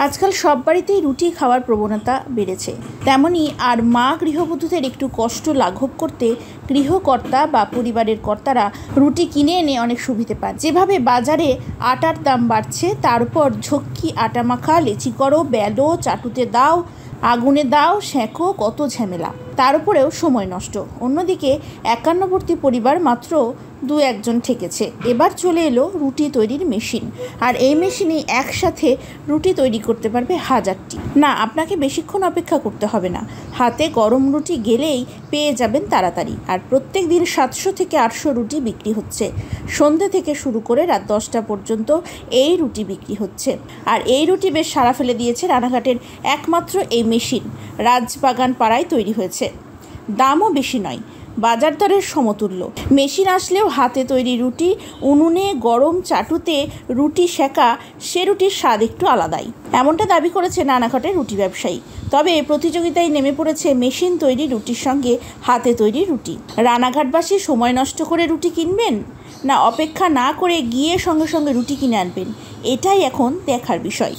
আজকাল সব বাড়িতেই রুটি খাওয়ার প্রবণতা বেড়েছে। তেমনি আর মা গৃহবধূদের একটু কষ্ট লাঘব করতে গৃহকর্তা বা পরিবারের কর্তারা রুটি কিনে এনে অনেক সুবিধে পান। যেভাবে বাজারে আটার দাম বাড়ছে, তার উপর ঝক্কি, আটা মাখা, লেচি করো, বেলো, চাটুতে দাও, আগুনে দাও, সেঁকো, কত ঝামেলা, তার উপরেও সময় নষ্ট। অন্যদিকে একান্নবর্তী পরিবার মাত্র 2-1 জন ঠেকেছে। এবার চলে এলো রুটি তৈরির মেশিন, আর এই মেশিনে একসাথে রুটি তৈরি করতে পারবে 1000টি। না, আপনাকে বেশিক্ষণ অপেক্ষা করতে হবে না, হাতে গরম রুটি গেলেই পেয়ে যাবেন তাড়াতাড়ি। আর প্রত্যেক দিন 700 থেকে 800 রুটি বিক্রি হচ্ছে। সন্ধ্যে থেকে শুরু করে রাত 10টা পর্যন্ত এই রুটি বিক্রি হচ্ছে। আর এই রুটি বেশ সাড়া ফেলে দিয়েছে রানাঘাটের একমাত্র এই মেশিন রাজবাগান পাড়ায় তৈরি হয়েছে। দামও বেশি নয়, বাজার দরের সমতুল্য। মেশিন আসলেও হাতে তৈরি রুটি, উনুনে গরম চাটুতে রুটি সেকা, সে রুটির স্বাদ একটু আলাদাই, এমনটা দাবি করেছে রানাঘাটের রুটি ব্যবসায়ী। তবে প্রতিযোগিতায় নেমে পড়েছে মেশিন তৈরি রুটির সঙ্গে হাতে তৈরি রুটি। রানাঘাটবাসী সময় নষ্ট করে রুটি কিনবেন, না অপেক্ষা না করে গিয়ে সঙ্গে সঙ্গে রুটি কিনে আনবেন, এটাই এখন দেখার বিষয়।